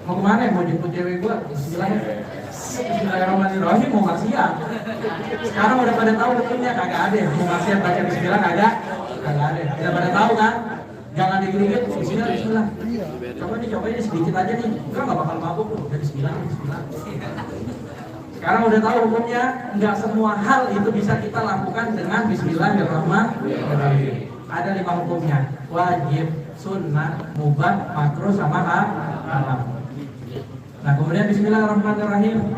Mau kemana? Mau jemput cewek gua? Bismillahirrahmanirrahim, mau maksiat. Sekarang udah pada tahu hukumnya, kagak ada. Mau maksiat baca bismillah kagak ada. Udah pada tahu kan? Jangan digigit, bismillah. Coba nih sedikit aja nih. Enggak bakal mabuk tuh. Udah bismillah. Sekarang udah tahu hukumnya, enggak semua hal itu bisa kita lakukan dengan bismillahirrahmanirrahim. Ada 5 hukumnya: wajib, sunnah, mubah, makruh, sama haram. Nah, kemudian bismillahirrahmanirrahim.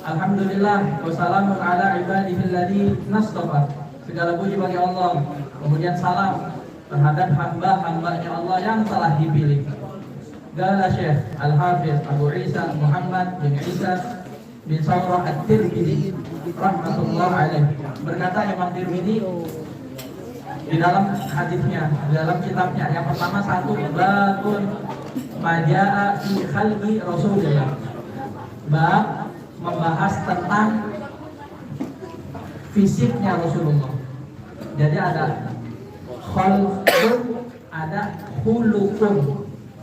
Alhamdulillah wassalamun ala ibadihilladzi nastafa. Segala puji bagi Allah. Kemudian salam terhadap hamba-hambanya Allah yang telah dipilih. Qala Syekh Al-Hafiz Abu Isa Muhammad bin Isa bin Sawrah At-Tirmidzi rahmatullah alaih. Berkata Imam Tirmidzi di dalam hadisnya, di dalam kitabnya, yang pertama, 1 babun majaa fi khalqi Rasulillah. Bab membahas tentang fisiknya Rasulullah. Jadi ada khalqun, ada khuluqun.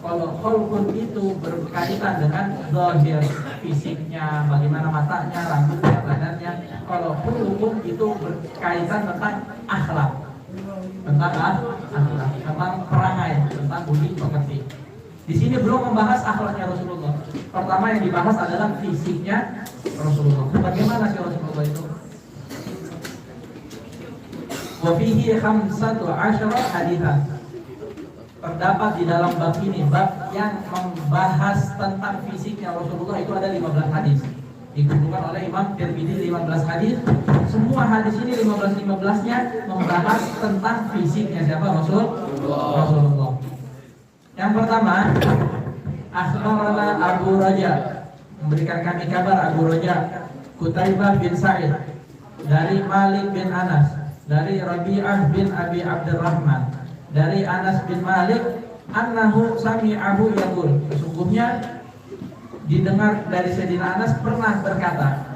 Kalau khalqun itu berkaitan dengan zahir, fisiknya, bagaimana matanya, rambutnya, badannya. Kalau khuluqun itu berkaitan tentang akhlak, tentang perangai, tentang budi pekerti. Di sini belum membahas akhlaknya Rasulullah. Pertama yang dibahas adalah fisiknya Rasulullah. Bagaimana sih Rasulullah itu? Wa fihi 15 haditsan. Terdapat di dalam bab ini, bab yang membahas tentang fisiknya Rasulullah, itu ada 15 hadis. Dikumpulkan oleh Imam Tirmidzi 15 hadis. Semua hadis ini 15-15-nya membahas tentang fisiknya siapa? Rasulullah. Yang pertama, akhbarana Abu Raja, memberikan kami kabar Abu Raja, Qutaibah bin Sa'id, dari Malik bin Anas, dari Rabi'ah bin Abi Abdurrahman, dari Anas bin Malik, annahu sami'ahu yaqul, sesungguhnya didengar dari Sayyidina Anas pernah berkata.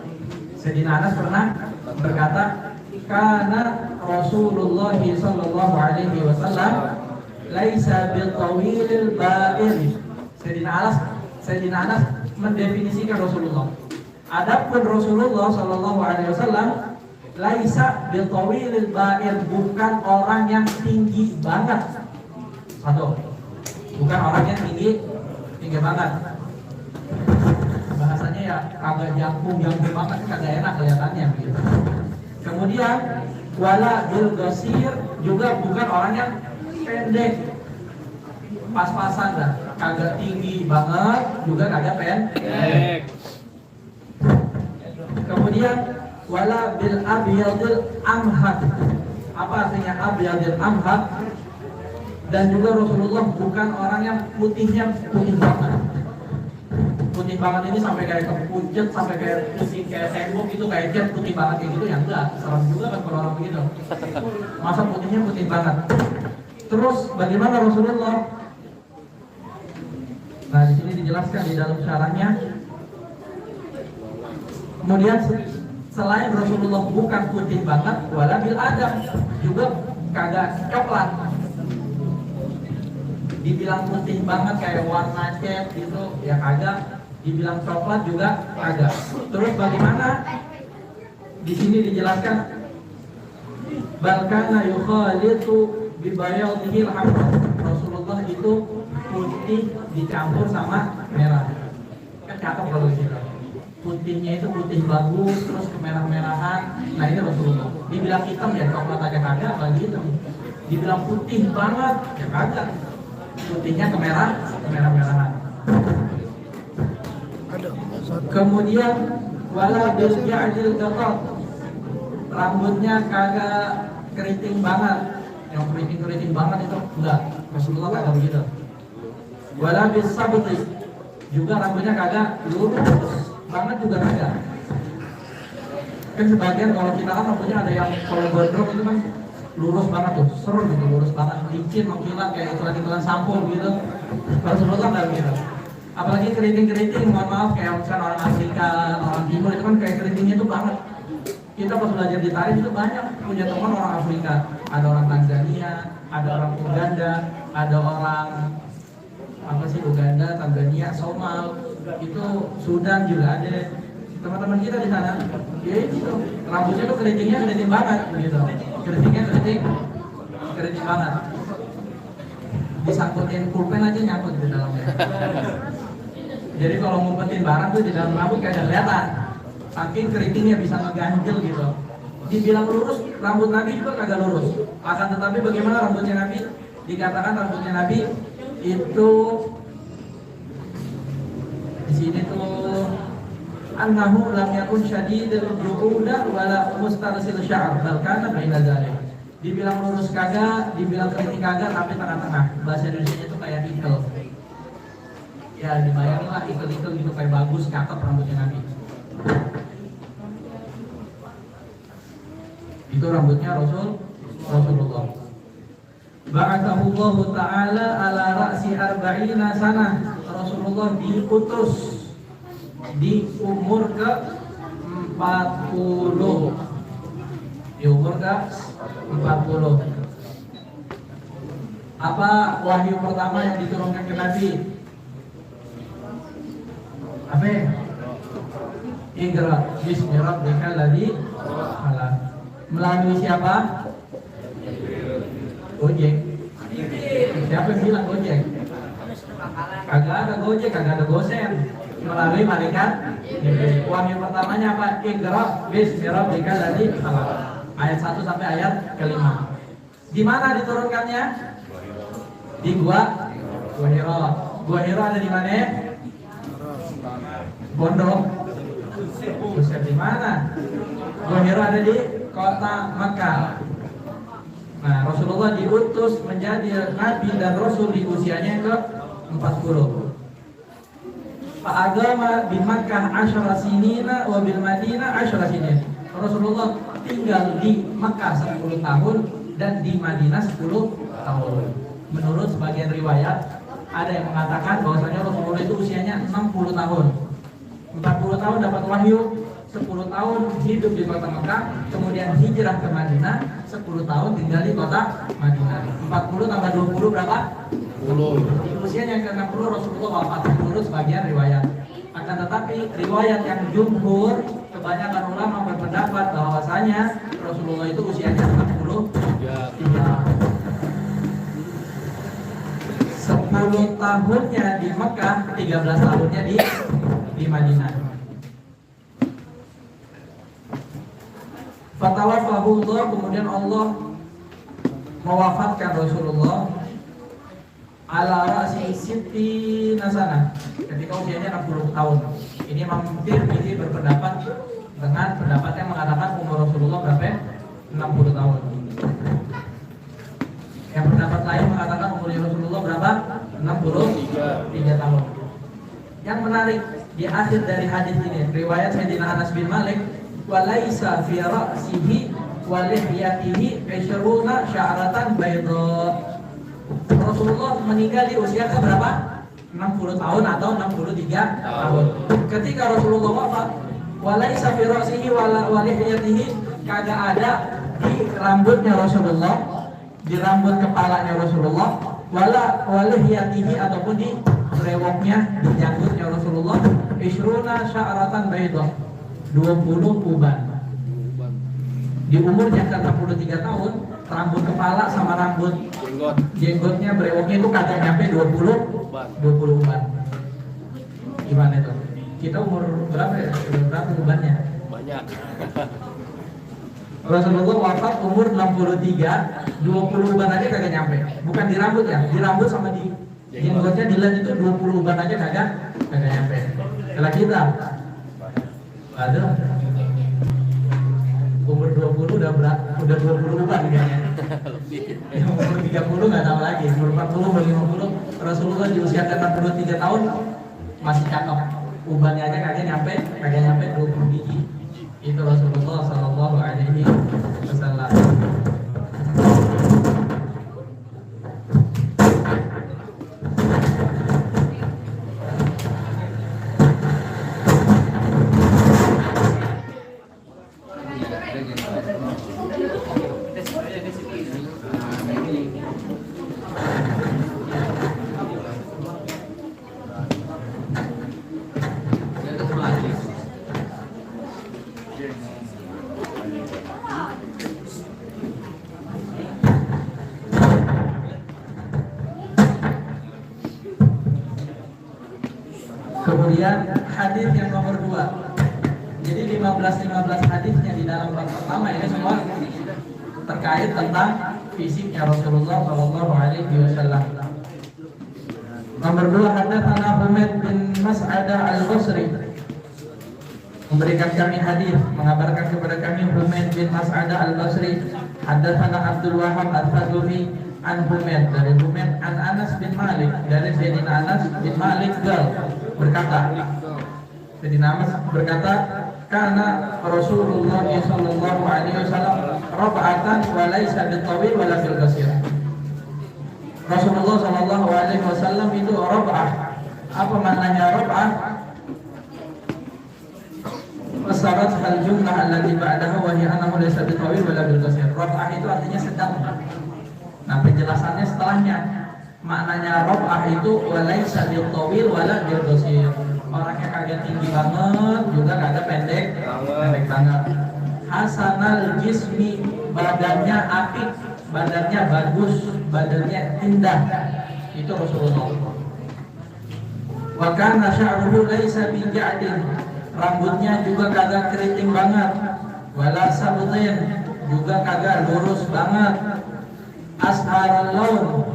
Sayyidina Anas pernah berkata, kana Rasulullah sallallahu alaihi wasallam laisa bil tawilil ba'ir. Sayyidina Anas mendefinisikan Rasulullah. Adapun Rasulullah sallallahu alaihi wasallam laisa bil tawilil ba'ir, bukan orang yang tinggi banget. Satu. Bukan orang yang tinggi banget. Bahasanya ya agak jangkung banget, kagak enak kelihatannya gitu. Kemudian wala bil qasir, juga bukan orang yang pendek, pas-pasan dah, kagak tinggi banget, juga kagak pendek. Kemudian wala bil abyadil amhad. Apa artinya abyadil amhad? Dan juga Rasulullah bukan orang yang putihnya putih banget. Putih banget ini sampai kayak kepuncet, sampai kayak pusing kayak tembok gitu, kayak jet putih banget kayak gitu ya enggak. Serem juga kan kalau orang begitu. Masa putihnya putih banget. Terus bagaimana Rasulullah? Nah, di sini dijelaskan di dalam syarahnya. Kemudian selain Rasulullah bukan putih banget, wala bil adam, juga kagak coklat. Dibilang putih banget kayak warna cat gitu, ya kagak. Dibilang coklat juga kagak. Terus bagaimana? Di sini dijelaskan balkana yukhalitu bibayadihil hamra. Rasulullah itu putih dicampur sama merah. Kan cakep kalau gitu. Putihnya itu putih bagus, terus kemerah-merahan. Nah ini Rasulullah. Dibilang hitam ya coklat aja kagak, lagi hitam. Dibilang putih banget ya kagak. Putihnya kemerah-merahan. Kemudian wala bil ja'dil qatat. Rambutnya kagak keriting banget. Yang keriting banget itu enggak. Rasulullah kagak begitu. Wala bis sabti. Juga rambutnya kagak lurus banget, juga kagak. Kan sebagian kalau kita kan rambutnya ada yang kalau gondrong itu kan lurus banget tuh, seru gitu, lurus banget, licin, mengkilat kayak iklan-iklan sampo gitu. Rasulullah nggak begitu. Apalagi keriting-keriting, mohon maaf, kayak misalnya orang Afrika, orang Timur itu kan kayak keritingnya itu banget. Kita pas belajar di Tarif itu banyak punya teman orang Afrika, ada orang Tanzania, ada orang Uganda, ada orang Uganda, Tanzania, Kenya, Somal, itu Sudan juga ada teman-teman kita di sana. Ya itu rambutnya tuh keritingnya keriting banget begitu. Keritingnya keriting banget. Disangkutin pulpen aja nyangkut di dalamnya. Jadi kalau ngumpetin barang tuh di dalam rambut kagak kelihatan. Saking keritingnya bisa ngeganjel gitu. Dibilang lurus, rambut Nabi juga kagak lurus. Akan tetapi bagaimana rambutnya Nabi? Dikatakan rambutnya Nabi itu di sini tuh annahu lam yakun syadidul ju'uda wala mustarsil sya'ar bal kana baina zalik. Dibilang lurus kagak, dibilang keriting kagak, tapi tengah-tengah. Bahasa Indonesia itu kayak ikel. Ya dibayangin lah ikel-ikel gitu kayak bagus, cakep rambutnya Nabi. Itu rambutnya Rasulullah. Ba'atahullahu ta'ala ala ra'si arba'ina sanah. Rasulullah diutus di umur ke 40. Di umur ke 40. Apa wahyu pertama yang diturunkan ke Nabi? Apa? Iqra bismi rabbikal ladzi khalaq. Melalui siapa? Gojek. Siapa yang bilang Gojek? Kagak ada Gojek, kagak ada Gosen. Melalui malaikat. Wahyu pertamanya apa? Iqra bismi rabbikal ladzi khalaq. Ayat 1 sampai ayat ke-5. Di mana diturunkannya? Di Gua Hira. Gua Hira ada di mana? Pondok Pusat di mana? Gua Hira ada di kota Makkah. Nah, Rasulullah diutus menjadi nabi dan rasul di usianya ke 40. Fa'agama di Makkah 10 sinina wa bil Madinah 10 sinin. Rasulullah tinggal di Makkah 10 tahun dan di Madinah 10 tahun. Menurut sebagian riwayat ada yang mengatakan bahwasanya Rasulullah itu usianya 60 tahun. 40 tahun dapat wahyu, 10 tahun hidup di kota Makkah, kemudian hijrah ke Madinah, 10 tahun tinggal di kota Madinah. 40 tambah 20 berapa? 10. Di usianya yang ke-60 Rasulullah wafat menurut sebagian riwayat. Akan tetapi riwayat yang jumhur, kebanyakan ulama berpendapat bahwasanya Rasulullah itu usianya 10 tahunnya di Mekah, 13 tahunnya di Madinah. Fatawafahullah, kemudian Allah mewafatkan Rasulullah ala ra'si sitti nasana ketika usianya 60 tahun. Ini Imam Tirmidzi berpendapat dengan pendapat yang mengatakan umur Rasulullah berapa? 60 tahun. Yang pendapat lain mengatakan umur Rasulullah berapa? 63 tahun. Yang menarik di akhir dari hadis ini riwayat Sayyidina Anas bin Malik, walaisa fi ra'sihi wa lihyatihi 20 sya'ratan bayda. Rasulullah meninggal di usia ke berapa? 60 tahun atau 63 tahun. Ketika Rasulullah wafat, walaisa fi ra'sihi wa lihyatihi, kagak ada di rambutnya Rasulullah, di rambut kepalanya Rasulullah, wala lihyatihi ataupun di brewoknya, di janggutnya Rasulullah, isruna sya'ratan bayda, 20 uban. Di umurnya ke 63 tahun, rambut kepala sama rambut jenggotnya, brewoknya itu kagak nyampe 20 uban. Gimana itu? Kita umur berapa ya? Berapa ubannya? Banyak. Rasulullah wafat umur 63, 20 uban aja kagak nyampe. Bukan di rambut ya, di rambut sama di jenggotnya dilihat itu 20 uban aja kagak nyampe. Kalau kita, aduh, umur 20 udah 20 uban kayaknya. Umur 30 nggak tahu lagi, umur 40, umur 50. Rasulullah di usia 63 tahun masih cakep. Ubannya aja kagak nyampe 20 biji. Itu Rasulullah sallallahu alaihi wasallam. Kemudian hadis yang nomor 2. Jadi 15 hadisnya di dalam bab pertama ini semua terkait tentang fisiknya Rasulullah Shallallahu Alaihi Wasallam. Nomor 2, hadatsana Humaid bin Mas'adah al-Basri, memberikan kami hadis, mengabarkan kepada kami Humaid bin Mas'adah al-Basri. Hadatsana Abdul Wahab al-Fadlufi an Humaid, dari Humaid an Anas bin Malik, dari Sayyidina Anas bin Malik berkata, Sayyidina Anas berkata, karena Rasulullah sallallahu alaihi wasallam rab'atan wa laisa bitawil wa la bil qasir. Rasulullah sallallahu alaihi wasallam itu rab'ah. Apa maknanya rab'ah? Fasarat hal jumlah allati ba'daha wa hiya annahu laysa bitawil wa la bil qasir. Rab'ah itu artinya sedang. Nah, penjelasannya setelahnya. Maknanya rab'ah itu wa laisa bitawil wa la bil qasir. Orangnya kagak tinggi banget, juga kagak pendek banget. Hasanal jismi, badannya apik, badannya bagus, badannya indah. Itu Rasulullah. Wa kana sya'ruhu laisa bi ja'din, rambutnya juga kagak keriting banget. Wala sabtin, juga kagak lurus banget. Asharal laun,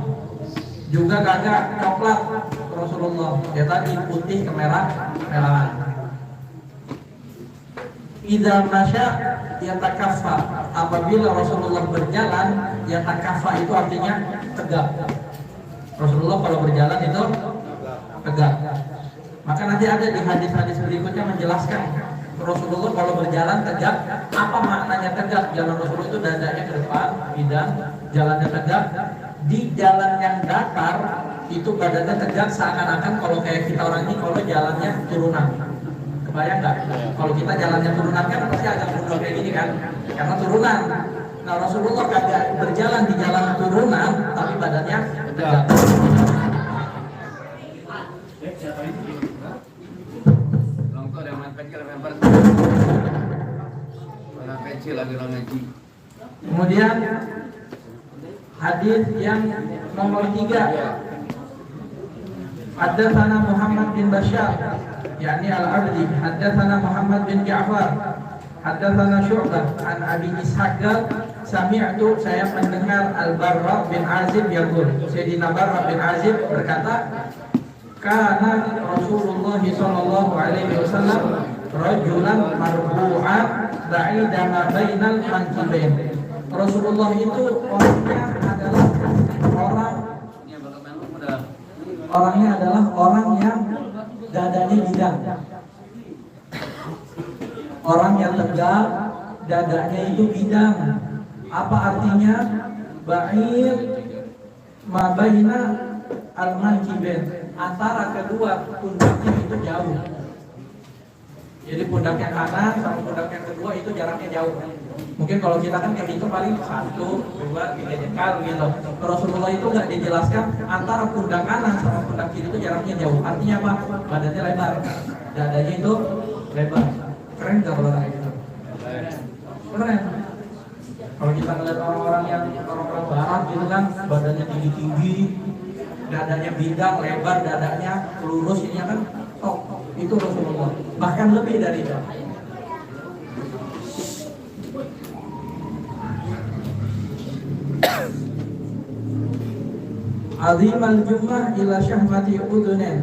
juga kagak coklat. Rasulullah, ya tadi putih kemerahan. Idza masya yatakaffa, apabila Rasulullah berjalan, yatakaffa itu artinya tegak. Rasulullah kalau berjalan itu tegak. Maka nanti ada di hadis-hadis berikutnya menjelaskan Rasulullah kalau berjalan tegak. Apa maknanya tegak? Jalan Rasulullah itu dadanya ke depan, bidang, jalannya tegak. Di jalan yang datar itu badannya tegak, seakan-akan kalau kayak kita orang ini kalau jalannya turunan. Kebayang nggak? Kalau kita jalannya turunan kan pasti agak mundur kayak gini kan? Karena turunan. Nah, Rasulullah kagak berjalan di jalan turunan, tapi badannya tegak. Kemudian hadis yang nomor 3, Haddatsana Muhammad bin Bashar, yakni Al-Abdi. Haddatsana Muhammad bin Ja'far. Haddatsana Syu'bah an Abi Ishaq, sami'tu, saya mendengar Al-Barra bin Azib yaqul, Sayyidina Barra bin Azib berkata, kana Rasulullah sallallahu alaihi wasallam rajulan marbu'an ba'ida ma bainal mankibain. Rasulullah itu orangnya adalah orang yang dadanya bidang. Orang yang tegak, dadanya itu bidang. Apa artinya? Ba'id ma baina al-mankibain, antara kedua pundaknya itu jauh. Jadi pundak yang kanan sama pundak yang kedua itu jaraknya jauh. Mungkin kalau kita kan kayak gitu paling 1, 2, 3 jengkal gitu. Rasulullah itu nggak dijelaskan antara pundak kanan sama pundak kiri itu jaraknya jauh. Artinya apa? Badannya lebar, dadanya itu lebar. Keren nggak kalau kayak gitu? Keren. Kalau kita ngeliat orang-orang yang orang-orang barat gitu kan, badannya tinggi-tinggi, dadanya bidang, lebar, dadanya lurus, ini kan tok. Itu Rasulullah. Bahkan lebih dari itu. Azimal jumlah ila syahmati udunen.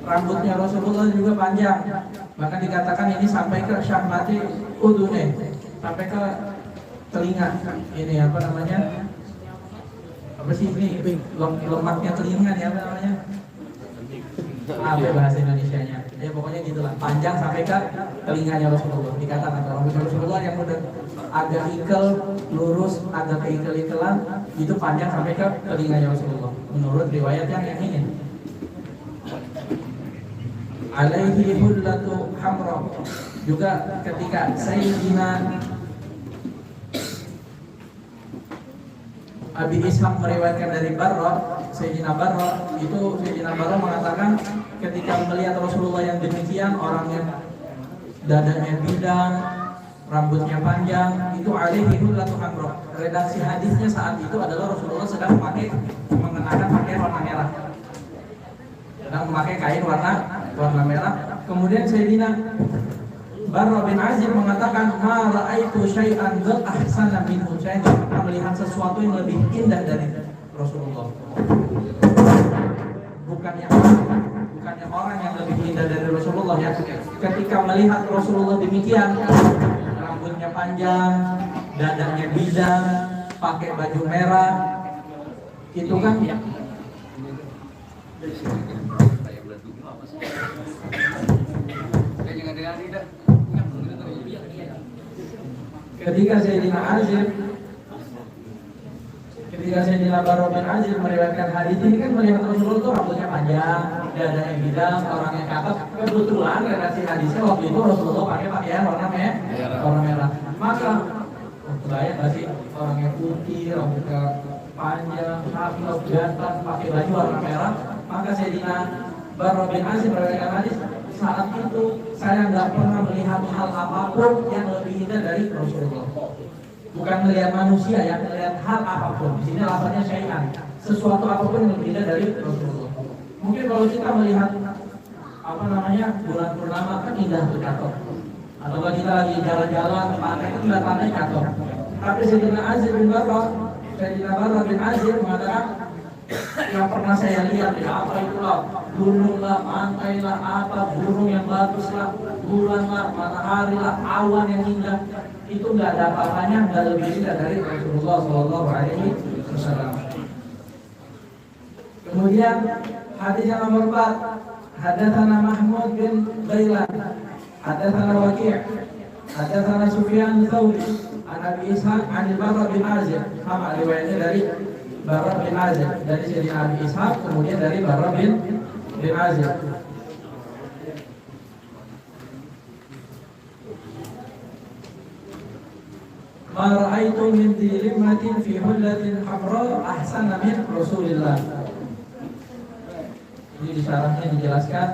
Rambutnya Rasulullah juga panjang. Bahkan dikatakan ini sampai ke syahmati udunen, sampai ke telinga. Ini apa namanya? Apa sih ini? Lemaknya telinga ya, apa namanya? Apa bahasa Indonesianya? Ya pokoknya gitulah. Panjang sampai ke telinganya Rasulullah. Dikatakan rambut Rasulullah yang udah agak ikel, lurus, agak keikel-ikelan, itu panjang sampai ke telinganya Rasulullah. Menurut riwayat yang ini. Alaihi hullatu hamra. Juga ketika Sayyidina Abi Ishaq meriwayatkan dari Barra, Sayyidina Barra itu, Sayyidina Barra mengatakan ketika melihat Rasulullah yang demikian, orang yang dadanya bidang, rambutnya panjang, itu alaihi hullatu hamra. Redaksi hadisnya saat itu adalah Rasulullah sedang mengenakan pakaian warna merah. sedang memakai kain warna merah. Kemudian Sayyidina Barra bin Azib mengatakan, "Ma ra'aitu syai'an ahsana minhu." Saya tidak pernah melihat sesuatu yang lebih indah dari Rasulullah. Bukannya orang yang lebih indah dari Rasulullah ya. Ketika melihat Rasulullah demikian, rambutnya panjang, dadanya bidang, pakai baju merah, itu kan ketika Sayyidina Barra bin Azib meriwayatkan hadis ini kan melihat Rasulullah itu rambutnya panjang, dadanya bidang, orangnya cakep. Kebetulan redaksi hadisnya waktu itu Rasulullah pakai pakaian warna merah. Maka bayang gak sih orangnya putih, rambutnya panjang, cakep, ganteng, pakai baju warna merah. Maka Sayyidina Barra bin Azib meriwayatkan hadis, saat itu saya nggak pernah melihat hal apapun yang lebih indah dari Rasulullah. Bukan melihat manusia, yang melihat hal apapun. Di sini lafaznya syai'an, sesuatu apapun yang lebih indah dari Rasulullah. Mungkin kalau kita melihat bulan purnama kan indah tuh cakep. Atau kalau kita lagi jalan-jalan pantai itu lihat pantai cakep. Tapi Sayyidina Barra bin Azib mengatakan, yang pernah saya lihat ya apa itulah, gunung lah, pantai lah, apa gunung yang bagus lah, bulan lah, matahari lah, awan yang indah, itu nggak ada apa-apanya, nggak lebih indah dari Rasulullah Shallallahu Alaihi Wasallam. Kemudian hadis yang nomor 4, hadatsana Mahmud bin Ghailan, hadatsana Waqi', hadatsana Sufyan Tsauri, an Abi Ishaq, an Barra bin Azib, sama riwayatnya dari Barra bin Azib, dari Sayyidina Abi Ishaq, kemudian dari Barra bin Azib. Ma ra'aitu min dilimmatin fi hullatin hamra ahsana min Rasulillah. Ini di syarahnya dijelaskan.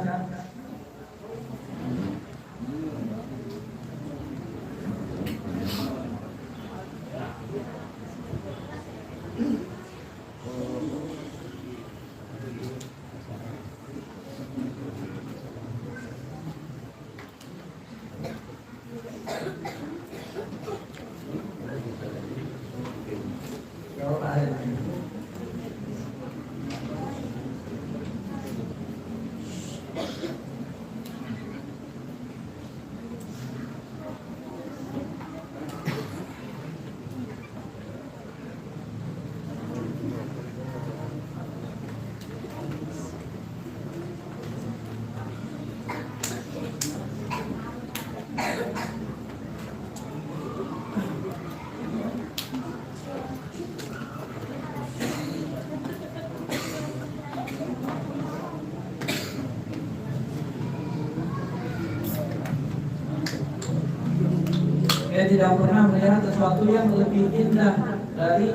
Saya tidak pernah melihat sesuatu yang lebih indah dari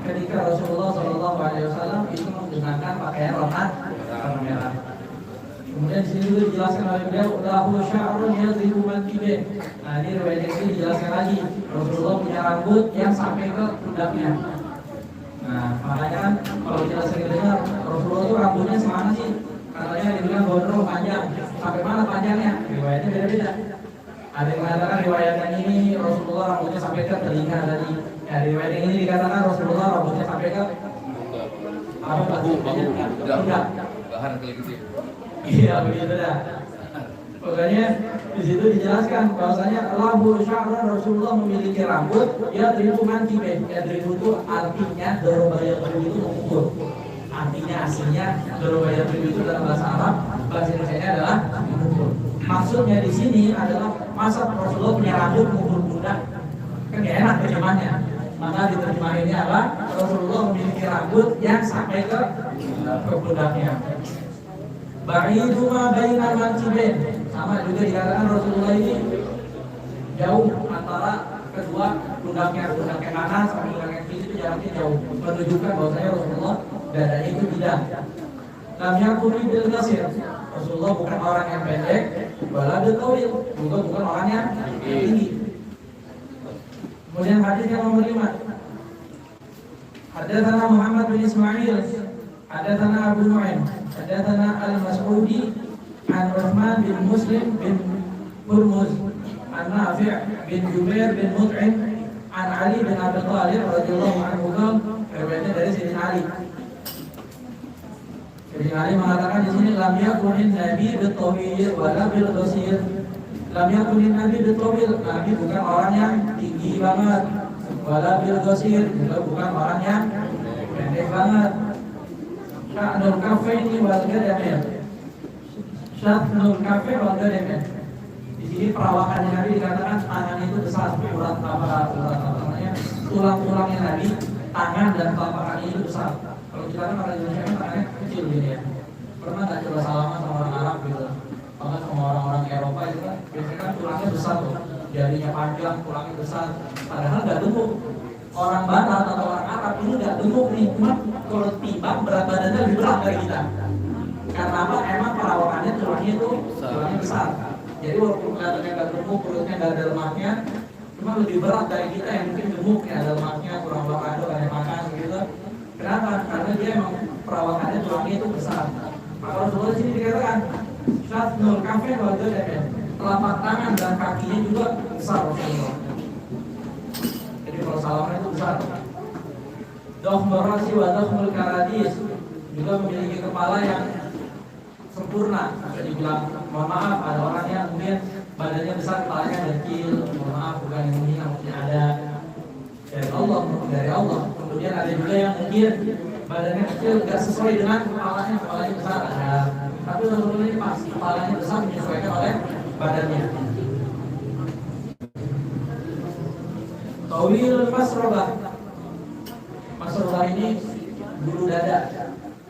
ketika Rasulullah SAW itu menggunakan pakaian warna merah. Kemudian di sini juga dijelaskan oleh beliau, lahu sya'run yadribu mankibaih. Nah, ini riwayat ini dijelaskan lagi, Rasulullah punya rambut yang sampai ke pundaknya. Nah, makanya kan kalau kita sering dengar Rasulullah itu rambutnya semana sih? Katanya dibilang gondrong panjang, sampai mana panjangnya? Riwayatnya beda-beda. Ada yang mengatakan riwayat yang ini Rasulullah rambutnya sampai ke telinga tadi. Ya, di riwayat yang ini dikatakan Rasulullah rambutnya sampai ke bahu. Bahan kali gitu. Iya, begitu dah. Pokoknya di situ dijelaskan bahwasanya lahu sya'run, Rasulullah memiliki rambut ya dribu mankibaih. Ya dribu itu artinya dorobaya dribu itu mengukur. Artinya aslinya dorobaya dribu itu dalam bahasa Arab, bahasa Indonesia adalah mengukur. Maksudnya di sini adalah masa Rasulullah punya rambut mengukur pundak, kan gak enak terjemahnya. Maka diterjemahinnya adalah Rasulullah memiliki rambut yang sampai ke pundaknya. Ba'idu ma bainal mankibain, sama juga dikatakan Rasulullah ini jauh antara kedua pundaknya kanan sama pundaknya kiri itu jaraknya jauh, menunjukkan bahwasanya Rasulullah dadanya itu tidak. Namanya kuri bil qasir. Rasulullah bukan orang yang pendek, bala bil tawil, juga bukan orang yang tinggi. Kemudian hadis yang nomor 5. Hadatsana Muhammad bin Ismail, Hadatsana Abu Nu'aim, hadatsana Al-Mas'udi an Uthman bin Muslim bin Hurmuz, an Nafi' bin Jubair bin Mut'im, an Ali bin Abi Thalib radhiyallahu anhu qala, riwayatnya dari Sayyidina Ali. Sayyidina Ali mengatakan di sini lam yakunin nabi bil-tawil wa la bil-qasir. Lam yakunin nabi bil-tawil, Nabi bukan orang yang tinggi banget. Wala bil-qasir, juga bukan orang yang pendek banget. Sya'nul kafaini wal qadamain. Sya'nul kafain wal qadamain. Di sini perawakan Nabi dikatakan tangan itu besar, urat namanya tulang-tulangnya Nabi, tangan dan telapak kaki itu besar. Kalau kita kan orang Indonesia kan tangannya kecil gitu ya. Pernah nggak coba salaman sama orang Arab gitu, bahkan sama orang-orang Eropa itu kan biasanya kan tulangnya besar tuh, jarinya panjang, tulangnya besar. Padahal nggak gemuk. Orang Barat atau orang Arab ini nggak gemuk nih, cuma kalau timbang berat badannya lebih berat dari kita. Karena apa? Emang perawakannya tulangnya itu tulangnya besar. Jadi walaupun kelihatannya nggak gemuk, perutnya nggak ada lemaknya, cuma lebih berat dari kita yang mungkin gemuk ya, ada lemaknya, kurang olahraga, banyak makan gitu. Kenapa? Karena dia emang perawakannya tulangnya itu besar. Maka Rasulullah di sini dikatakan syatnul kafain wal qadamain, telapak tangan dan kakinya juga besar Rasulullah. Jadi kalau salaman itu besar. Dokhmur rasi wa dokhmul karadis, juga memiliki kepala yang sempurna. Bisa dibilang, mohon maaf, ada orang yang mungkin badannya besar, kepalanya kecil. Mohon maaf, bukan yang menghina, mungkin ada dari Allah. Kemudian ada juga yang mungkin badannya kecil, nggak sesuai dengan kepalanya besar. Ada. Tapi Rasulullah ini pas, kepalanya besar menyesuaikan oleh badannya. Tawil masrobah. Masrobah ini bulu dada.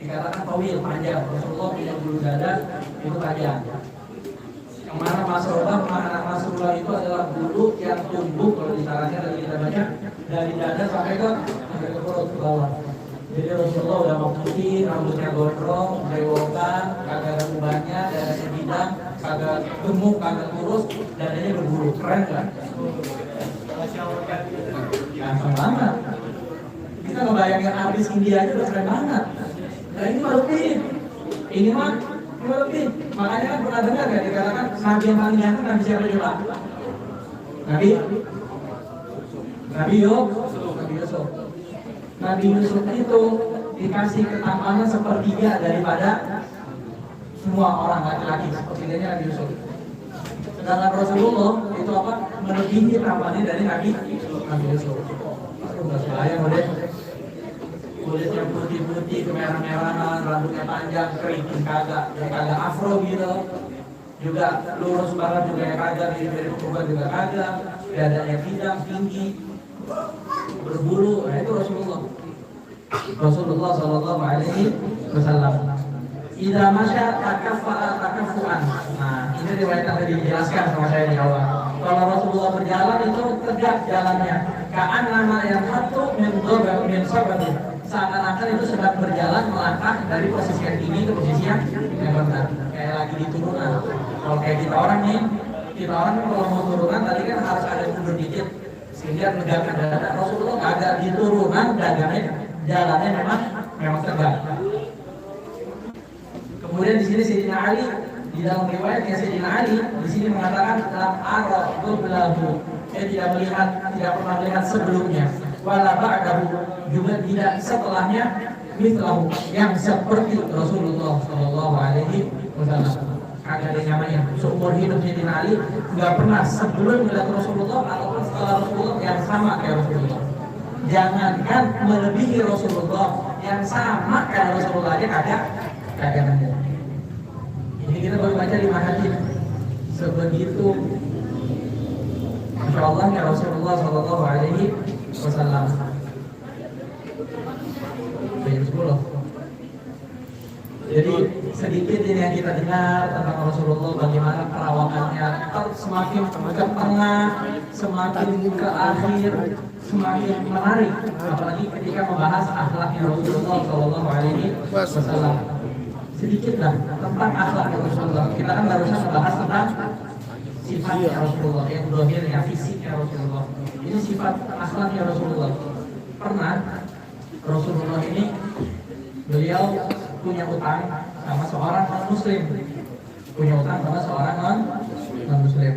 Dikatakan tawil, panjang. Rasulullah punya bulu dada itu panjang. Yang mana masrobah, makna masrobah itu adalah bulu yang tumbuh, kalau disarankan dari kita baca, dari dada sampai ke perut ke bawah. Jadi Rasulullah udah mau putih, rambutnya gondrong, brewokan, kagak ada ubannya, dadanya bidang, kagak gemuk, kagak kurus, dadanya berbulu. Keren kan? Gampang banget. Kita ngebayangin artis India aja udah keren banget. Nah ini mah lebih. Ini mah lebih. Makanya kan pernah dengar kan dikatakan Nabi yang paling ganteng Nabi siapa coba? Nabi Yusuf. Nabi Yusuf itu dikasih ketampanan sepertiga daripada semua orang laki-laki, sepertiganya Nabi Yusuf. Sedangkan Rasulullah itu apa? Melebihi tampannya dari Nabi Yusuf. Aduh, nggak sayang udah. Kulitnya putih-putih, kemerah-merahan, rambutnya panjang, keriting kagak afro gitu. Juga lurus banget juga yang kagak, mirip-mirip kurban juga kagak. Dadanya bidang, tinggi, berbulu. Nah itu Rasulullah Shallallahu Alaihi Wasallam. Idza masya takafuan. Nah ini riwayat yang tadi dijelaskan sama saya di awal. Kalau Rasulullah berjalan itu tegak jalannya. Ka'an nama yang satu min sabatin. Seakan-akan itu sedang berjalan melangkah dari posisi yang tinggi ke posisi yang rendah, kayak lagi di turunan. Kalau kayak kita orang kalau mau turunan tadi kan harus ada mundur dikit sehingga menegakkan dada. Rasulullah agak di turunan, dadanya jalannya memang tegak. Kemudian di sini Sayyidina Ali, di dalam riwayatnya Sayyidina Ali di sini mengatakan lam ara qablahu, tidak pernah melihat sebelumnya, wala ba'dahu, juga tidak setelahnya, mithlahu, yang seperti Rasulullah Shallallahu Alaihi Wasallam. Kagak ada namanya seumur hidup Sayyidina Ali nggak pernah sebelum melihat Rasulullah ataupun setelah Rasulullah yang sama kayak Rasulullah. Jangankan melebihi Rasulullah, yang sama kayak Rasulullah aja kagak ada. Ini kita baru baca 5 hadis sebegitu Masya Allah ya Rasulullah Shallallahu Alaihi Wasallam. Jadi sedikit ini yang kita dengar tentang Rasulullah, bagaimana perawakannya semakin ke tengah, semakin ke akhir, semakin menarik, apalagi ketika membahas akhlaknya Rasulullah Shallallahu Alaihi Wasallam. Sedikitlah tentang akhlaknya Rasulullah. Kita kan barusan membahas tentang sifatnya Rasulullah, yang dohirnya, fisiknya Rasulullah. Ini sifat akhlaknya Rasulullah. Pernah Rasulullah ini Beliau punya utang sama seorang non muslim, punya utang sama seorang non muslim.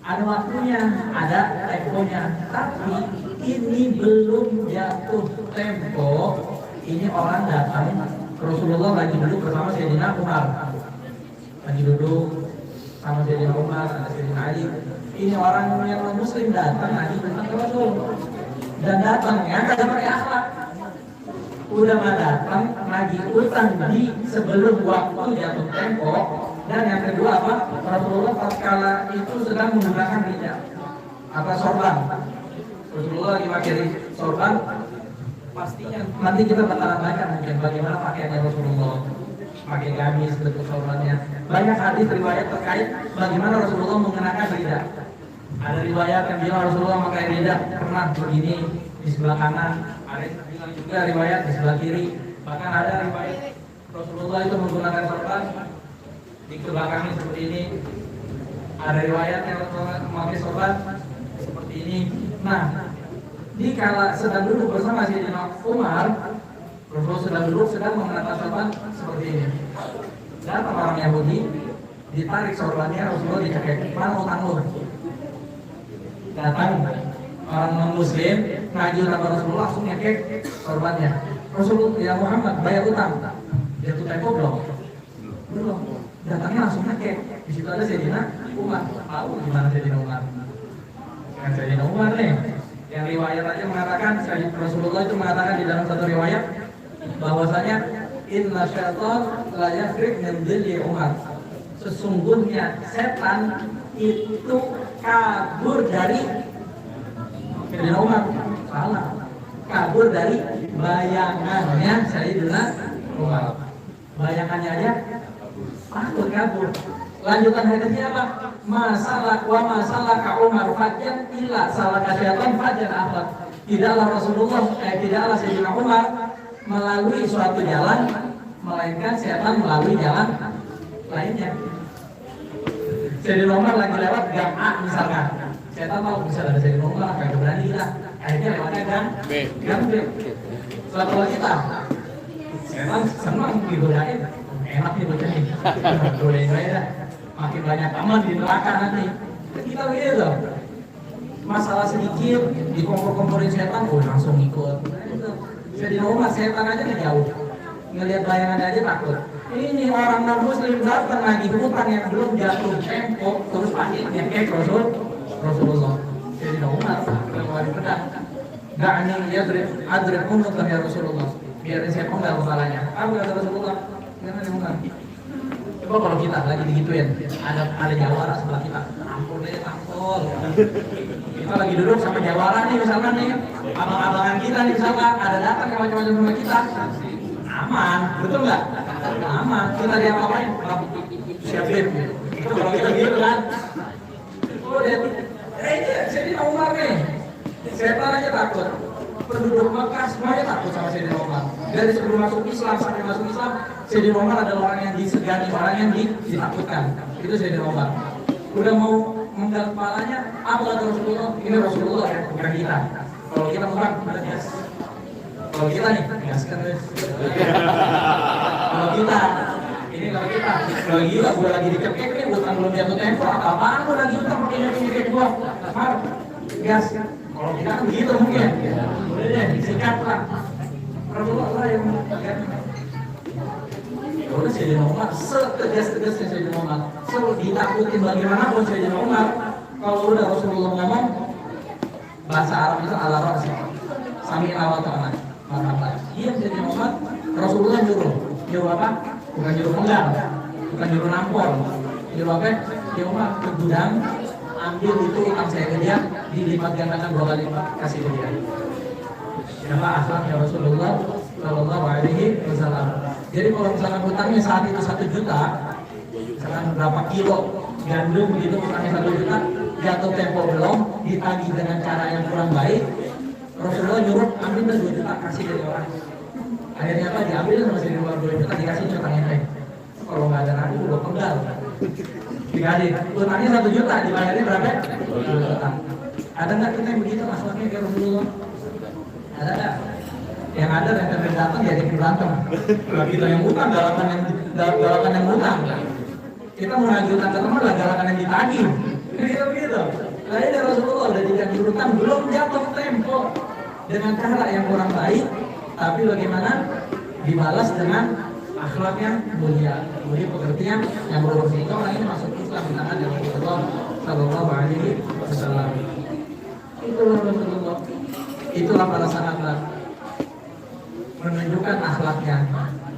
Ada waktunya, ada temponya, tapi ini belum jatuh tempo. Ini orang datang, Rasulullah lagi duduk bersama Sayyidina Umar, lagi duduk sama Sayyidina Umar, ada Sayyidina Ali. Ini orang yang non muslim datang lagi ke Rasul, dan datangnya tidak pakai akhlak. Udah mah datang lagi utang di sebelum waktu jatuh tempo. Dan yang kedua apa? Rasulullah tatkala itu sedang menggunakan rida atau sorban. Rasulullah lagi pakai sorban. Pastinya nanti kita bakalan baca mungkin bagaimana pakaiannya Rasulullah, pakai gamis bentuk sorbannya. Banyak hadis riwayat terkait bagaimana Rasulullah mengenakan rida. Ada riwayat yang bilang Rasulullah pakai rida pernah begini di sebelah kanan. Ada yang bilang juga riwayat di sebelah kiri. Bahkan ada riwayat Rasulullah itu menggunakan sorban di kebelakangnya seperti ini. Ada riwayat yang memakai sorban seperti ini. Nah, di kala sedang duduk bersama Sayyidina Umar, Rasulullah sedang duduk sedang mengenakan sorban seperti ini. Datang orang Yahudi, ditarik sorbannya, Rasulullah dicekek, mana utang lu? Datang orang non-muslim, maju sama Rasulullah langsung nyekek sorbannya. Rasulullah, ya Muhammad, bayar utang. Jatuh tempo belum? Belum. Datangnya langsung nyekek. Di situ ada Sayyidina Umar. Tahu gimana Sayyidina Umar? Kan Sayyidina Umar nih. Yang riwayat aja mengatakan, Rasulullah itu mengatakan di dalam satu riwayat bahwasanya inna syaitan la yafrik min dhilli Umar. Sesungguhnya setan itu kabur dari Sayyidina Umar. Salah. Kabur dari bayangannya Sayyidina Umar. Bayangannya aja takut kabur. Lanjutan hadisnya apa? Masalah ka Umar fajjan illa salah syaitan fajjan akhlak. Tidaklah Rasulullah tidaklah Sayyidina Umar melalui suatu jalan melainkan setan melalui jalan lainnya. Sayyidina Umar lagi lewat gang A misalkan. Setan tahu bisa ada Sayyidina Umar enggak berani kita. Akhirnya lewatnya gang B. Setelah kita setan senang digodain. Enak nih bocah nih. Godain aja. Makin banyak aman di neraka nanti. Kita begitu. Masalah sedikit dikompor-komporin setan, langsung ikut. Sayyidina Umar setan aja nggak jauh. Ngelihat bayangan aja takut. Ini orang non muslim datang lagi hutang yang belum jatuh tempo, terus pasti nyekek Rasulullah. Sayyidina Umar keluarin pedang. Ga'ani adrib unuk ya Rasulullah. Biarin saya penggal kepalanya. Apa kata Rasulullah? Jangan dibuka. Coba kalau kita lagi digituin, ada jawara sebelah kita, tampol deh, tampol. Kita lagi duduk sama jawara nih misalkan nih, abang-abangan kita nih misalkan ada datang macam-macam sama kita, aman, betul nggak? Aman. Kita diapa-apain? Siapin. Itu kalau kita gitu kan. Oh dia, Sayyidina Umar nih, setan aja takut. Penduduk Mekah semuanya takut sama Sayyidina Umar. Dari sebelum masuk Islam sampai masuk Islam, Sayyidina Umar adalah orang yang disegani, orang yang ditakutkan. Itu Sayyidina Umar. Udah mau menggal kepalanya, apa kata Rasulullah? Ini Rasulullah ya, bukan kita. Kalau kita bukan, kita bias. Kalau kita nih, biaskan guys. Kalau kita, ini kalau kita, kalau gila, gue lagi dicekek nih, utang belum jatuh tempo, apa-apaan gue lagi utang pakai nyekek gue. Mar, gas. Kalau kita kan begitu mungkin. Udah deh, disikat lah. Rasulullah yang mengatakan. Udah Sayyidina Umar, setegas-tegasnya Sayyidina Umar. Ditakutin bagaimanapun Sayyidina Umar. Kalau udah Rasulullah ngomong, bahasa Arab itu ala ra'si. Sami awal ta'ala. Marhaban. Iya Sayyidina Umar, Rasulullah nyuruh apa? Bukan nyuruh penggal, bukan nyuruh nampol. Nyuruh apa? Ya Umar ke gudang, ambil itu utang saya ke dia, dilipat gandakan 2 kali lipat, kasih ke dia. Kenapa akhlaknya Rasulullah Shallallahu Alaihi Wasallam. Jadi kalau misalkan hutangnya saat itu 1 juta, misalkan berapa kilo gandum gitu hutangnya 1 juta, jatuh tempo belum, ditagih dengan cara yang kurang baik, Rasulullah nyuruh ambil 2 juta kasih dari orang. Akhirnya apa? Diambil sama si luar 2 juta dikasih utangnya baik. Kalau nggak ada ragu udah penggal. Dikasih utangnya 1 juta dibayarnya berapa? 2 juta. Ada nggak kita yang begitu akhlaknya kayak Rasulullah? Ada nggak? Yang ada rentenir datang jadi berantem. Kalau kita yang utang, galakan yang utang. Kita mau nagih utang ke teman, galakan yang ditagih. Gitu. Nah ini Rasulullah udah ditagih utang, belum jatuh tempo dengan cara yang kurang baik, tapi bagaimana dibalas dengan akhlak yang mulia, pengertian yang berurus. Itu orang ini masuk Islam di tangan Rasulullah Sallallahu Alaihi Wasallam. Itulah Rasulullah. Itulah para sahabat menunjukkan akhlaknya.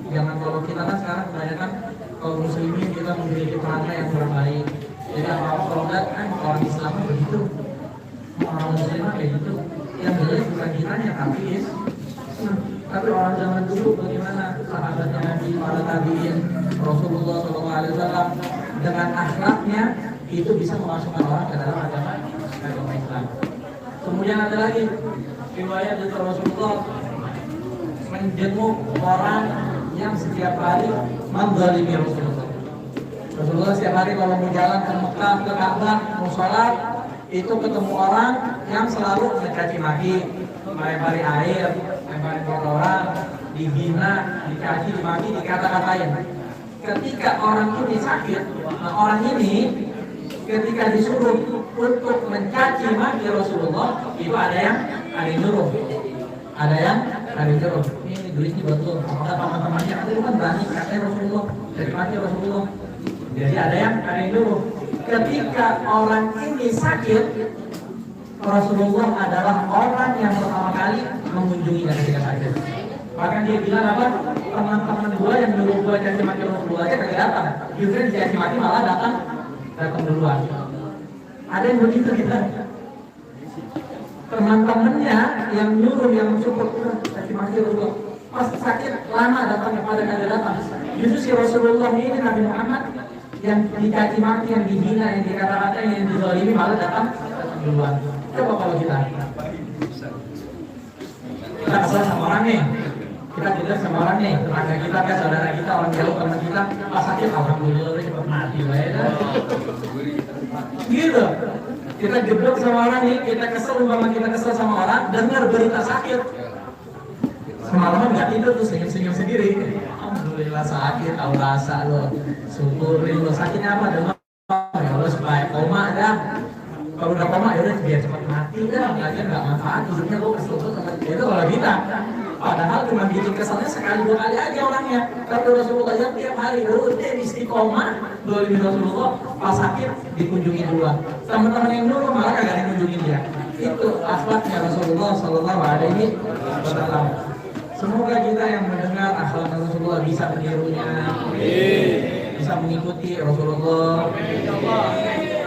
Jangan kalau kita kan sekarang kebanyakan kaum muslimin kita memiliki perangai yang kurang baik. Jadi apa-apa kalau enggak kan orang Islam begitu, orang muslim kayak gitu. Yang jelas bukan kitanya tapi tapi orang zaman dulu bagaimana sahabatnya Nabi, para tabiin, Rasulullah SAW dengan akhlaknya itu bisa memasukkan orang ke dalam agama Islam. Kemudian ada lagi riwayat dari Rasulullah menjenguk orang yang setiap hari menzalimi Rasulullah. Rasulullah setiap hari kalau mau jalan ke Mekah, ke Ka'bah, mau sholat, itu ketemu orang yang selalu mencaci maki, melempari air, melempari kotoran, dihina, dicaci, dimaki, dikata-katain. Ketika orang ini sakit, nah orang ini ketika disuruh untuk mencaci maki Rasulullah, itu ada yang nyuruh. Ini duitnya buat lo. Ada teman-temannya, itu kan berani katanya Rasulullah, dari maki Rasulullah. Jadi ada yang nyuruh. Ketika orang ini sakit, Rasulullah adalah orang yang pertama kali mengunjungi ketika sakit. Bahkan dia bilang apa? Teman-teman gua yang nyuruh gua caci maki Rasulullah aja kagak datang. Justru dicaci maki malah datang duluan. Ada yang begitu kita. Teman-temannya yang nyuruh, yang support caci maki Rasulullah. Pas sakit lama datangnya pada kagak datang. Justru si Rasulullah ini Nabi Muhammad yang dicaci maki, yang dihina, yang dikata-kata, yang dizalimi malah datang duluan. Coba kalau kita kesal sama orang nih, kita tidak sama orang nih, tetangga kita kan, saudara kita, orang jauh teman kita, pas sakit alhamdulillah udah cepat mati lah ya. Gitu. Kita geblok sama orang nih, kita kesel sama orang, dengar berita sakit. Semalaman nggak tidur tuh senyum-senyum sendiri. Alhamdulillah sakit, tahu rasa lo, syukurin lo. Sakitnya apa? Demam. Ya Allah supaya koma dah. Kalau udah koma ya udah biar cepat mati dah. Nggak manfaat hidupnya lo kesel sama dia. Itu kalau kita. Padahal cuma bikin keselnya sekali 2 kali aja orangnya. Tapi Rasulullah yang tiap hari rutin istiqomah dolimi Rasulullah pas sakit dikunjungi duluan. Teman-teman yang dulu malah kagak dikunjungin dia. Itu akhlaknya Rasulullah Sallallahu Alaihi Wasallam. Semoga kita yang mendengar akhlak Rasulullah bisa menirunya, bisa mengikuti Rasulullah.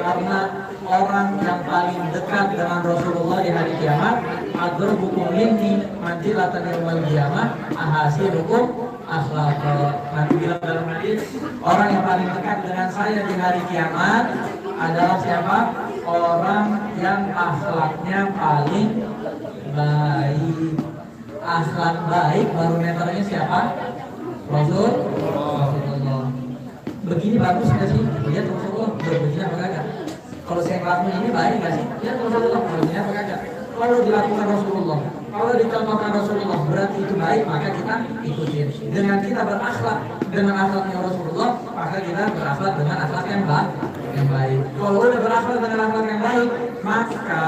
Karena orang yang paling dekat dengan Rasulullah di hari kiamat, aqrabukum minni manzilatan yaumil qiyamah ahasinukum akhlaqa. Nabi bilang dalam hadis, orang yang paling dekat dengan saya di hari kiamat adalah siapa? Orang yang akhlaknya paling baik. Akhlak baik barometernya siapa? Rasulullah. Begini bagus nggak sih? Lihat Rasulullah begini apa kagak? Kalau saya ngelakuin ini baik nggak sih? Lihat Rasulullah begini apa kagak? Kalau dilakukan Rasulullah, kalau dicontohkan Rasulullah berarti itu baik, maka kita ikutin. Dengan kita berakhlak dengan akhlaknya Rasulullah, maka kita berakhlak dengan akhlak yang baik. Kalau udah berakhlak dengan akhlak yang baik, maka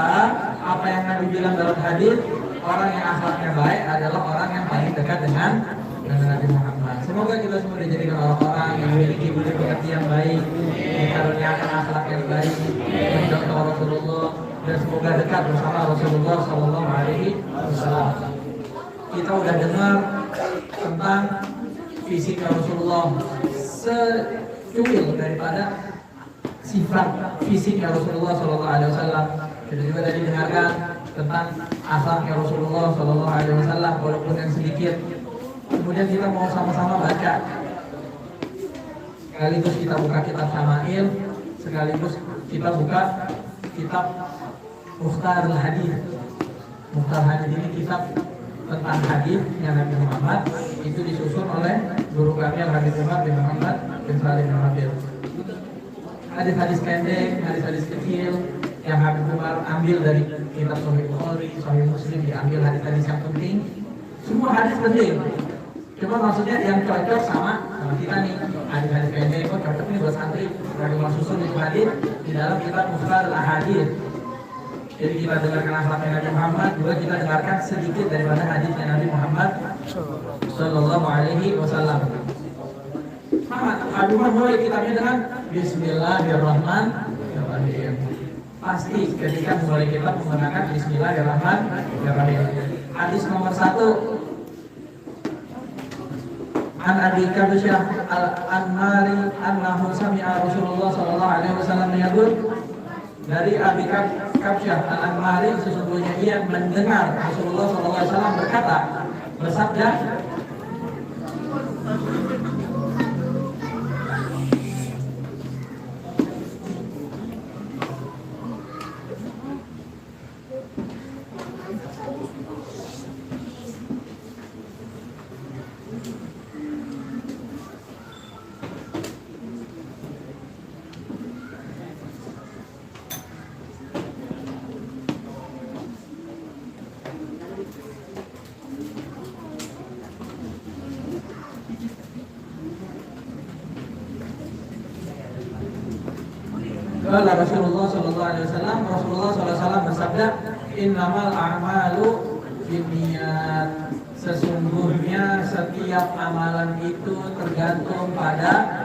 apa yang Nabi bilang dalam hadis, orang yang akhlaknya baik adalah orang yang paling dekat dengan Nabi Muhammad. Semoga kita semua dijadikan orang-orang yang memiliki budi pekerti yang baik, dikaruniakan akhlak yang baik, mencontoh Rasulullah, dan semoga dekat bersama Rasulullah Sallallahu Alaihi Wasallam. Kita udah dengar tentang fisik Rasulullah, secuil daripada sifat fisiknya Rasulullah Sallallahu Alaihi Wasallam. Kita juga tadi dengarkan tentang akhlaknya Rasulullah Sallallahu Alaihi Wasallam, walaupun yang sedikit. Kemudian kita mau sama-sama baca. Sekaligus kita buka kitab Syama'il, sekaligus kita buka kitab Mukhtar al-Hadith. Mukhtar al-Hadith ini kitab tentang hadisnya Nabi Muhammad, itu disusun oleh guru kami Al-Habib Umar bin Muhammad bin Salim bin Habib. Hadis-hadis pendek, hadis-hadis kecil yang Habib Umar ambil dari kitab Sahih Bukhari, Sahih Muslim, diambil hadis-hadis yang penting Semua hadis penting. Cuma maksudnya yang cocok sama kita nih, hadis-hadis pendek kok cocok nih buat santri. Kalau susun itu hadis di dalam kitab Musnad al-Ahadits. Jadi kita dengarkan akhlaknya Nabi Muhammad, juga kita dengarkan sedikit daripada hadisnya Nabi Muhammad Sallallahu Alaihi Wasallam. Maka mulai kitabnya dengan Bismillahirrahmanirrahim. Pasti ketika mulai kitab menggunakan Bismillahirrahmanirrahim. Hadis nomor 1 An Abi Kabsyah al-Anmari annahu sami'a Rasulullah sallallahu alaihi wasallam yaqul, dari Abi Kabsyah al-Anmari sesungguhnya ia mendengar Rasulullah sallallahu alaihi wasallam berkata, bersabda, Qala Rasulullah sallallahu alaihi wasallam, Rasulullah sallallahu alaihi wasallam bersabda, innamal a'malu binniyat. Sesungguhnya setiap amalan itu tergantung pada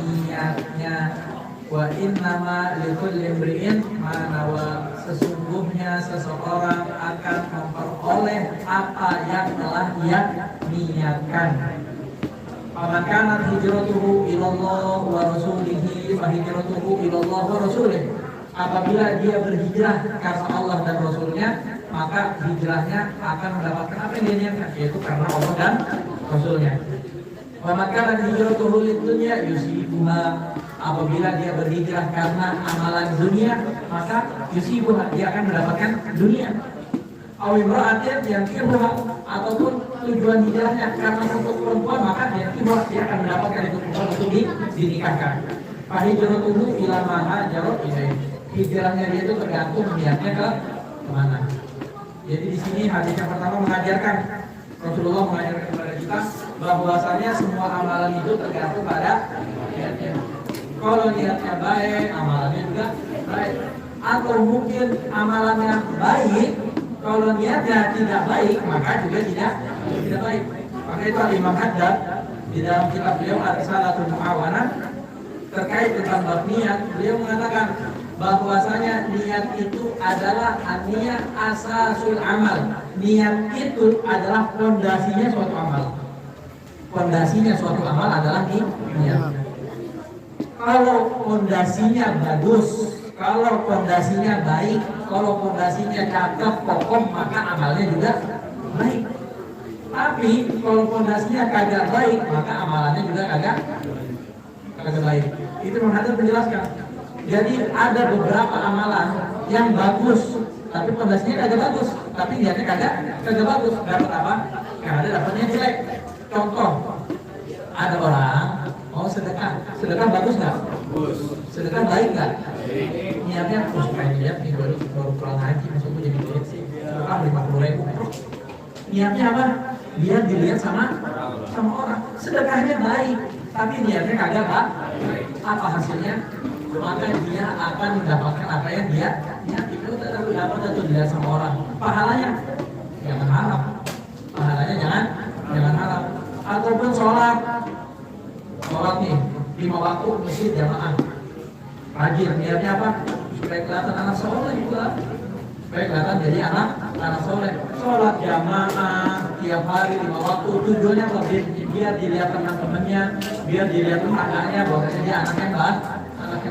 niatnya. Wa innama likulli imri'in ma nawa. Sesungguhnya seseorang akan memperoleh apa yang telah ia niatkan. Faman kanat hijratuhu ilallah wa rasulihi fa hijratuhu ilallah wa rasulih. Apabila dia berhijrah karena Allah dan Rasulnya, maka hijrahnya akan mendapatkan apa yang dia niatkan, yaitu karena Allah dan Rasulnya. Faman kanat hijratuhu lidunya yusibuha. Apabila dia berhijrah karena amalan dunia, maka yusibuha, dia akan mendapatkan dunia. Aw imra'atin yang kibuha, ataupun tujuan hijrahnya karena untuk perempuan, maka dia akan mendapatkan itu perempuan untuk dinikahkan. Fahijratuhu ila ma hajarat ilaihi. Hijrahnya dia itu tergantung niatnya ke mana. Jadi di sini hadis yang pertama mengajarkan, Rasulullah mengajarkan kepada kita bahwasanya semua amalan itu tergantung pada niatnya. Kalau niatnya baik, amalannya juga baik. Atau mungkin amalannya baik, kalau niatnya tidak baik, maka juga tidak baik. Maka itu Imam Haddad di dalam kitab beliau Ar-Risalatul Mu'awanah terkait tentang bab niat, beliau mengatakan bahwasanya niat itu adalah niat asasul amal. Niat itu adalah fondasinya suatu amal. Fondasinya suatu amal adalah niat. Kalau fondasinya bagus, kalau fondasinya baik, kalau fondasinya cakep, kokoh, maka amalnya juga baik. Tapi kalau fondasinya kagak baik, maka amalannya juga kagak baik. Itu menghadap menjelaskan. Jadi ada beberapa amalan yang bagus, tapi fondasinya kagak bagus, tapi niatnya kagak bagus. Dapat apa? Karena ada dapatnya jelek. Contoh, ada orang mau sedekah bagus nggak? Sedekah baik nggak? Niatnya supaya dilihat nih baru pulang haji, maksudnya jadi duit sih. Sedekah 50.000. Niatnya apa? Biar dilihat sama orang. Sedekahnya baik, tapi niatnya kagak baik. Apa hasilnya? Maka dia akan mendapatkan apa yang dia itu dapat atau dilihat sama orang. Pahalanya jangan harap. Pahalanya jangan harap. Ataupun sholat nih 5 waktu masjid jamaah. Rajin, niatnya apa? Supaya kelihatan anak soleh juga. Supaya kelihatan jadi anak soleh. Sholat jamaah tiap hari 5 waktu, tujuannya lebih biar dilihat teman-temannya, biar dilihat tetangganya bahwasanya dia anak yang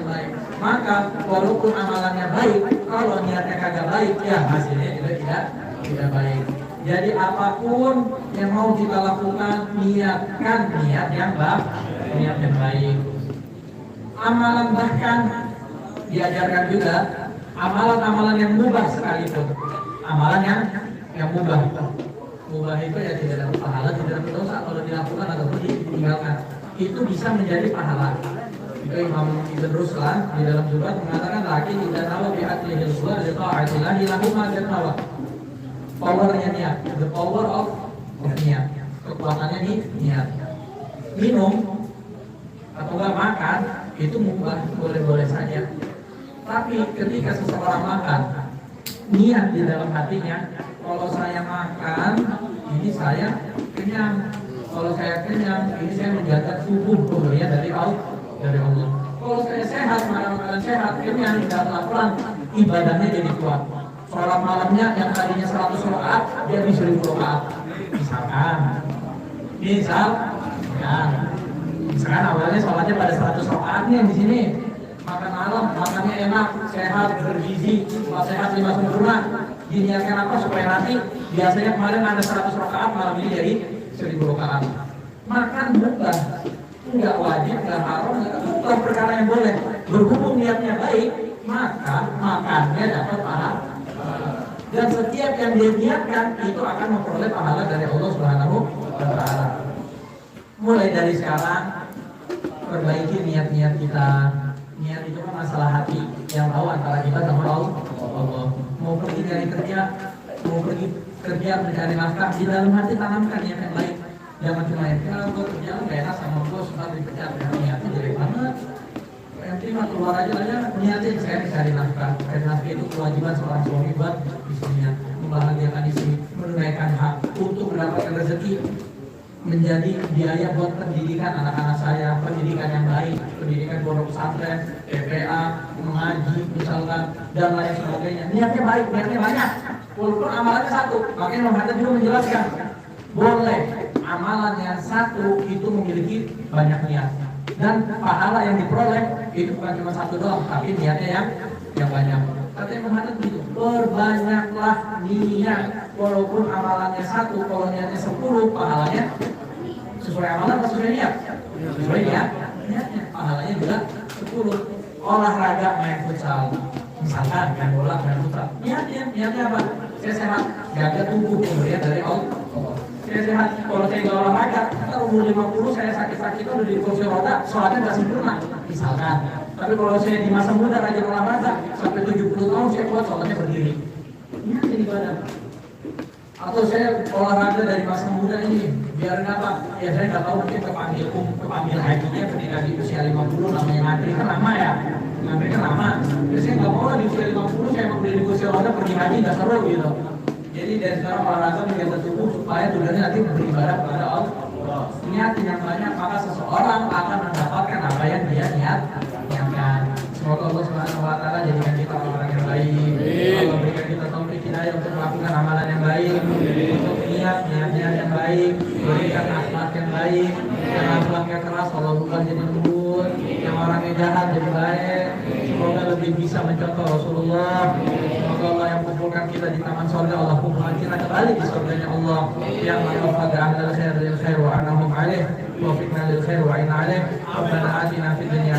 baik. Maka walaupun amalannya baik, kalau niatnya kagak baik, ya hasilnya juga tidak baik. Jadi apapun yang mau kita lakukan, niatkan niat yang baik. Amalan bahkan diajarkan juga amalan-amalan yang mubah sekalipun. Amalan yang mubah. Mubah itu ya tidak ada pahala, tidak ada dosa kalau dilakukan ataupun ditinggalkan. Itu bisa menjadi pahala. Itu Imam Ibn Ruslan di dalam surat mengatakan lagi tidak tahu bi'atli hilwa atau ta'atilah ilahu ma'adat nawa. Powernya niat, the power of niat. Kekuatannya di niat. Minum atau enggak makan itu mubah, boleh-boleh saja. Tapi ketika seseorang makan, niat di dalam hatinya, kalau saya makan, ini saya kenyang. Kalau saya kenyang, ini saya menjaga tubuh ya dari Allah. Kalau saya sehat, makan sehat, kenyang, dan pelan, ibadahnya jadi kuat. Sholat malamnya yang tadinya 100 rakaat, dia di 1000 rakaat. Misalkan awalnya sholatnya pada 100 rakaat nih di sini. Makan malam, makannya enak, sehat, bergizi, sehat 5 sempurna. Diniatkan apa supaya nanti biasanya kemarin ada 100 rakaat, malam ini jadi 1000 rakaat. Makan bukan, nggak wajib, nggak haram, bukan perkara yang boleh. Berhubung niatnya baik, maka makannya dapat pahala. Dan setiap yang dia niatkan itu akan memperoleh pahala dari Allah Subhanahu wa Ta'ala. Mulai dari sekarang perbaiki niat-niat kita. Niat itu kan masalah hati yang tahu antara kita sama Allah. Mau pergi cari kerja, mau pergi kerja mencari nafkah, di dalam hati tanamkan niat yang baik. Jangan cuma kalau gue kerja nggak enak sama bos, sudah dipecat, niatnya jelek banget. Yang terima keluar aja niatnya saya cari nafkah. Cari nafkah itu kewajiban seorang suami buat istrinya, membahagiakan istri, menunaikan hak untuk mendapatkan rezeki, menjadi biaya buat pendidikan anak-anak saya, pendidikan yang baik, pendidikan pondok pesantren, TPA, mengaji misalkan, dan lain sebagainya. Niatnya baik, niatnya banyak, walaupun amalannya satu. Makanya Muhammad juga menjelaskan, boleh amalan yang satu itu memiliki banyak niat, dan pahala yang diperoleh itu bukan cuma satu doang, tapi niatnya yang banyak. Katanya Muhammad begitu, perbanyaklah niat, walaupun amalannya satu, kalau niatnya 10, pahalanya sesuai amalan atau sesuai niat? Sesuai niatnya, pahalanya juga 10. Olahraga main futsal, misalkan main bola, main futsal, niatnya apa? Saya sehat, jaga tubuh, pemberian dari Allah. Saya sehat, kalau saya nggak olahraga, kalau umur 50 saya sakit-sakit udah di kursi roda, sholatnya nggak sempurna, misalkan. Tapi kalau saya di masa muda rajin olahraga, sampai 70 tahun saya kuat sholatnya berdiri. Ini jadi badan. Atau saya olahraga dari masa muda ini, biar apa? Ya saya nggak tahu, mungkin kepanggil hajinya ketika di usia 50, namanya ngantri kan lama ya. Ngantri kan lama. Ya saya nggak mau lah di usia 50 saya mau beli di kursi roda pergi haji, nggak seru gitu. Jadi dari sekarang olahraga menjaga tubuh supaya tujuannya nanti beribadah kepada Allah. Niat yang banyak, maka seseorang akan mendapatkan apa yang dia niatkan. Semoga Allah Subhanahu wa Ta'ala jadikan kita orang yang baik. Allah berikan kita taufik hidayah untuk melakukan amalan yang baik, untuk niat-niatnya yang baik, berikan akhlak yang baik, yang akhlaknya keras Allah bukan jadi lembut, yang orangnya jahat jadi baik. Semoga lebih bisa mencontoh Rasulullah. Semoga Allah yang kumpulkan kita di taman surga, Allah kumpulkan kita kembali di surganya Allah. Yang manfaat ahlal khair lil khair wa anahum alaih wa fitnah lil khair wa inna alaih. Rabbana atina fid dunya